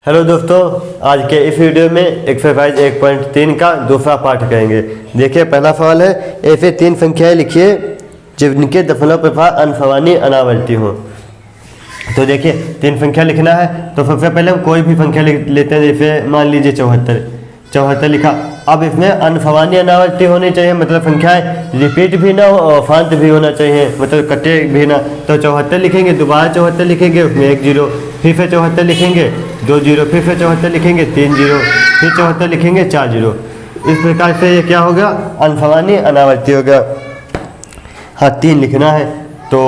Hello दोस्तों, आज के इस वीडियो में एक्सरसाइज 1.3 का दूसरा पार्ट करेंगे। देखिए, पहला सवाल है, ऐसे 3 संख्याएं लिखिए जिनके दशमलव प्रभाव अनसमानी अनावर्ती हो। तो देखिए, 3 संख्या लिखना है तो सबसे पहले हम कोई भी संख्या लिख लेते हैं। जैसे मान लीजिए 74 लिखा। अब इसमें अनसमानी अनावर्ती होनी चाहिए, मतलब संख्याएं रिपीट भी ना हो और शांत भी होना चाहिए, मतलब कटे भी ना। तो 74 लिखेंगे, दोबारा 74 लिखेंगे, उसमें 1 0, फिर से 74 लिखेंगे 2 0, फिर से 74 लिखेंगे 3 0, फिर 74 लिखेंगे 4 0। इस प्रकार से ये क्या होगा, अनसमानी अनावर्ती होगा। हाँ, 3 लिखना है तो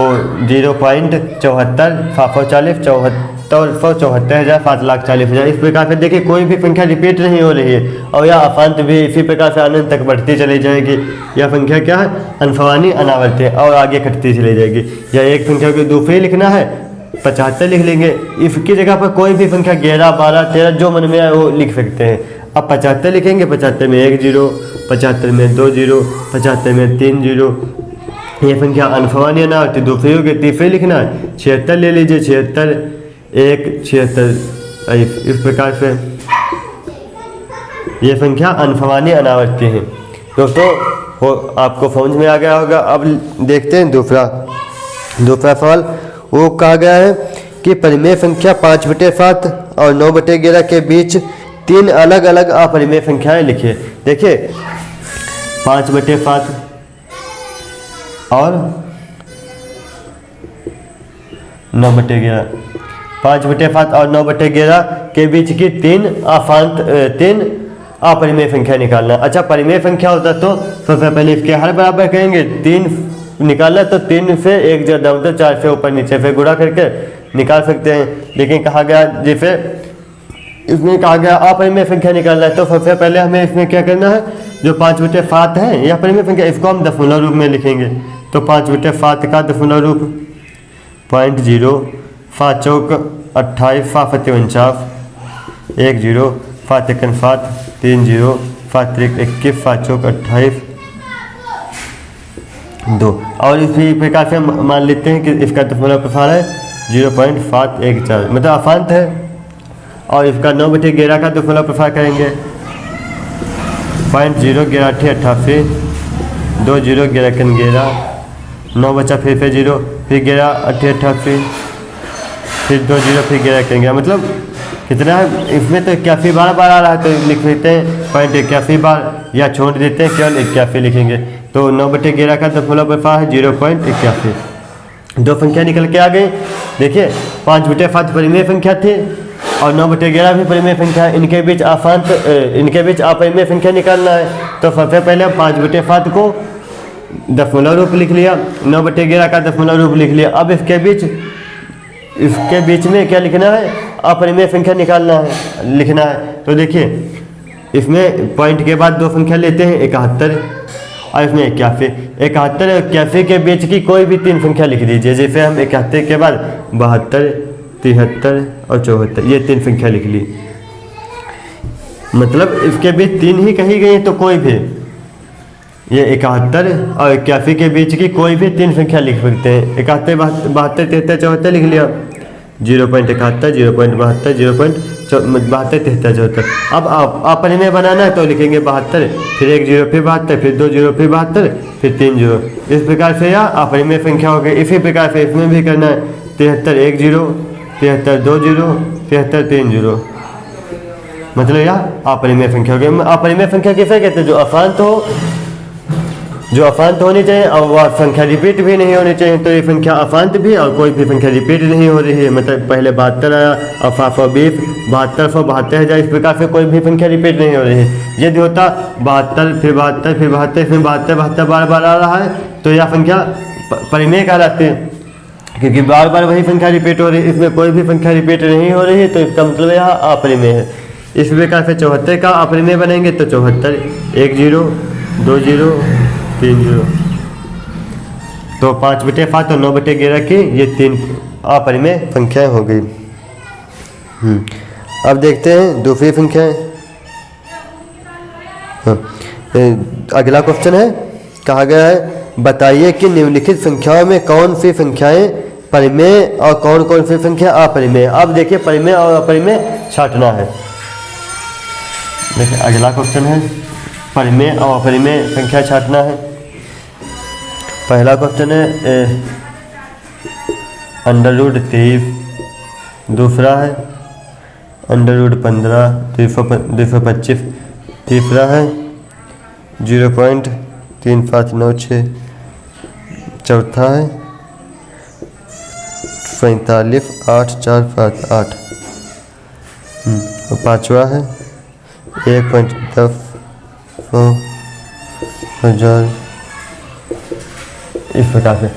0.74 740 7,40,000 इस प्रकार से। देखिए, कोई भी संख्या रिपीट नहीं हो रही है और यह अशांत भी इसी प्रकार से अनंत तक बढ़ती चली जाएगी। यह संख्या क्या है, अनसमानी अनावर्ती और आगे घटती चली जाएगी। या एक संख्या को दूसरी लिखना है, 75 लिख लेंगे। इसकी जगह पर कोई भी संख्या 11 12 13 जो मन में आए वो लिख सकते हैं। अब 75 लिखेंगे, 75 में 1 0, 75 में 2 0, 75 में 3 0। ये संख्या अनसमानी अनावर्ती दूसरी होगी। तीसरी लिखना है, 76 ले लीजिए, 76 1 76। इस प्रकार से ये संख्या अनसमानी अनावर्ती है। दोस्तों, आपको समझ में आ गया होगा। अब देखते हैं दूसरा सवाल। वो कहा गया है कि परिमेय संख्या 5/7 और 9/11 के बीच 3 अलग अलग अपरिमेय संख्याएं लिखिए। देखिए, 5/7 और 9/11, 5/7 और 9/11 के बीच की 3 अपरिमेय संख्या निकालना। अच्छा, परिमेय संख्या होता तो सबसे पहले इसके हर बराबर करेंगे। 3 निकालना तो 3 से 1 ज़्यादा मतलब 4 से ऊपर नीचे से गुणा करके निकाल सकते हैं। लेकिन कहा गया, जैसे इसमें कहा गया अपरिमेय संख्या निकालना है तो सबसे पहले हमें इसमें क्या करना है, जो 5/7 है यह परिमेय संख्या, इसको हम दशमलव रूप में लिखेंगे। तो 5/7 का दशमलव रूप 0.0, 7 चौक 28, 7 49, 1 0, 7 1 7, 3 0, 7 3 21, 7 चौक 28 2। और इसी प्रकार से मान लेते हैं कि इसका दशमलव प्रसार है 0.714, मतलब अशांत है। और इसका 9/11 का दशमलव प्रसार करेंगे 0.0 11 88, 2 0 11 11, 9 बचा, फिर से 0, फिर 11 88, फिर 2 0, फिर 11 करेंगे। मतलब कितना है इसमें, तो 81 बार आ रहा है तो लिख लेते हैं 81 बार, या छोड़ देते हैं केवल 81 लिखेंगे। तो 9/11 का दशमलव प्रसार है 0.81। दो संख्या निकल के आ गई। देखिए, 5/7 परिमेय संख्या थी और 9/11 भी परिमेय संख्या है। इनके बीच अपरिमेय संख्या निकालना है। तो सबसे पहले 5/7 को दशमलव रूप लिख लिया, 9/11 का दशमलव रूप लिख लिया। अब इसके बीच में क्या लिखना है, अपरिमेय संख्या लिखना है। तो देखिए, इसमें पॉइंट के बाद 2 संख्या लेते हैं, 71 और इसमें 81। 71 और 81 के बीच की कोई भी 3 संख्या लिख दीजिए। जैसे हम 71 के बाद 72, 73 और 74, ये 3 संख्या लिख ली। मतलब इसके बीच 3 ही कही गई तो कोई भी, ये 71 और 81 के बीच की कोई भी 3 संख्या लिख सकते हैं। 71 72 73 74 लिख लिया, 0.71 0.72 0.72 73 74। अब अपरिमेय बनाना है तो लिखेंगे 72, फिर 1 0, फिर 72, फिर 2 0, फिर 72, फिर 3 0। इस प्रकार से यह अपरिमेय संख्या हो गई। इसी प्रकार से इसमें भी करना है, 73 1 0, 73 2 0, 73 3 0। मतलब यह अपरिमेय संख्या हो गई। अपरिमेय संख्या किसे कहते हैं, जो अशांत होनी चाहिए और वह संख्या रिपीट भी नहीं होनी चाहिए। तो ये संख्या अशांत भी और कोई भी संख्या रिपीट नहीं हो रही है। मतलब पहले 72 आया और 720, 7200, 72,000, इस प्रकार से कोई भी संख्या रिपीट नहीं हो रही है। यदि होता 72 फिर 72 फिर 72 फिर 72 बार आ रहा है तो यह संख्या परिमेय कहलाती है, क्योंकि बार वही संख्या रिपीट हो रही है। इसमें कोई भी संख्या रिपीट नहीं हो रही है तो इसका मतलब यह अपरिमेय है। इस प्रकार से 74 का अपरिमेय बनेंगे तो 74 1 0 2 0 3 0। तो 5/7 और 9/11 की ये 3 अपरिमेय संख्याएं हो गई। अब देखते हैं दूसरी संख्याएं। अगला क्वेश्चन है, कहा गया है बताइए कि निम्नलिखित संख्याओं में कौन सी संख्याएं परिमेय और कौन कौन सी संख्या अपरिमेय। अब देखिए परिमेय और अपरिमेय छांटना है। देखिए अगला क्वेश्चन है परिमेय और अपरिमेय संख्या छांटना है। पहला क्वेश्चन है √23, दूसरा है √15 225, तीसरा है 0.3596, चौथा है 458458, और पाँचवा है 1.10 इस प्रकार से।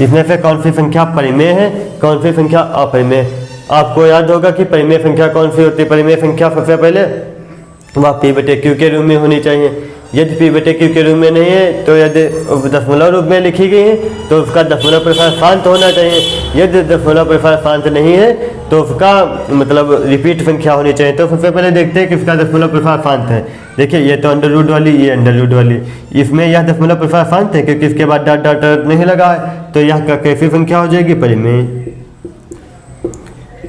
इसमें से कौन सी संख्या परिमेय है, कौन सी संख्या अपरिमेय। आपको याद होगा कि परिमेय संख्या कौन सी होती है। परिमेय संख्या सबसे पहले वह P/Q के रूप में होनी चाहिए। यदि P/Q के रूप में नहीं है तो यदि दशमलव रूप में लिखी गई है तो उसका दशमलव प्रसार शांत होना चाहिए। यदि दशमलव प्रसार शांत नहीं है तो उसका मतलब रिपीट संख्या होनी चाहिए। तो सबसे पहले देखते हैं किसका दशमलव प्रसार शांत है। देखिए ये तो अंडर वाली, ये अंडर वाली, इसमें यह दशमलव प्रसार शांत है क्योंकि इसके बाद डॉट डॉट नहीं लगा है, तो यह कैसी संख्या हो जाएगी, परिमेय।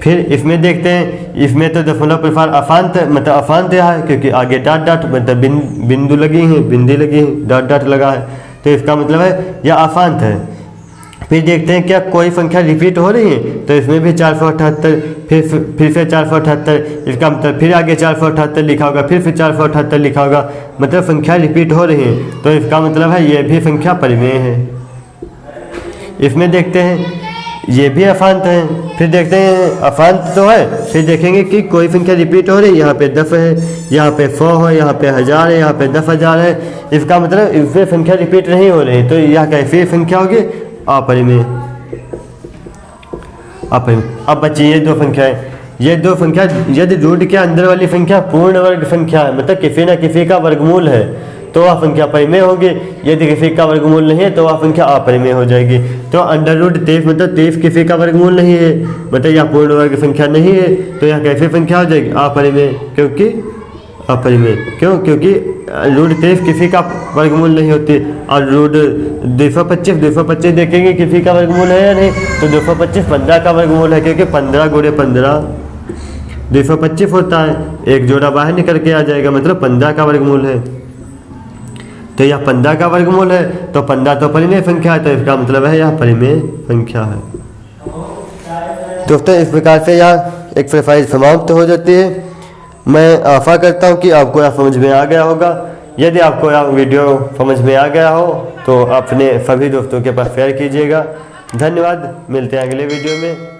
फिर इसमें देखते हैं, इसमें तो दशमलव प्रसार अशांत मतलब अशांत है क्योंकि आगे डॉट डॉट मतलब बिंदु लगी है, बिंदी लगी है, डॉट डॉट लगा है, तो इसका मतलब है यह अशांत है। फिर देखते हैं क्या कोई संख्या रिपीट हो रही है, तो इसमें भी 478, फिर से 478, इसका मतलब फिर आगे 478 लिखा होगा, फिर से 478 लिखा होगा, मतलब संख्या रिपीट हो रही है, तो इसका मतलब है यह भी संख्या परिमेय है। इसमें देखते हैं ये भी अशांत है। फिर देखते हैं अशांत तो है, फिर देखेंगे कि कोई संख्या रिपीट हो रही है। यहाँ पे 10 है, यहाँ पे 100 है, यहाँ पे 1000 है, यहाँ पे 10,000 है, इसका मतलब इसमें संख्या रिपीट नहीं हो रही, तो यह कैसी संख्या होगी, अपरिमेय। अपरिमेय। अब बच्चे ये दो संख्याएं, ये दो संख्या यदि रूट के अंदर वाली संख्या पूर्ण वर्ग संख्या है, मतलब किसी न किसी का वर्गमूल है, तो वह संख्या परिमेय होगी। यदि किसी का वर्गमूल नहीं है तो वह संख्या अपरिमेय हो जाएगी। तो √23 मतलब 23 किसी का वर्गमूल नहीं है, मतलब यह पूर्ण वर्ग संख्या नहीं है, तो यह कैसी संख्या हो जाएगी, अपरिमेय। क्योंकि अपरिमेय क्यों, क्योंकि √23 किसी का वर्गमूल नहीं होती। और √225 देखेंगे किसी का वर्गमूल है या नहीं, तो 225 15 का वर्गमूल है, क्योंकि 15 × 15 225 होता है। एक जोड़ा बाहर निकल के आ जाएगा, मतलब 15 का वर्गमूल है, तो यह 15 का वर्गमूल है, तो 15 तो परिमेय संख्या है, तो इसका मतलब है यह परिमेय संख्या है। दोस्तों इस प्रकार से यह एक्सरसाइज समाप्त हो जाती है। मैं आशा करता हूँ कि आपको यह समझ में आ गया होगा। यदि आपको यह वीडियो समझ में आ गया हो तो अपने सभी दोस्तों के पास शेयर कीजिएगा। धन्यवाद, मिलते हैं अगले वीडियो में।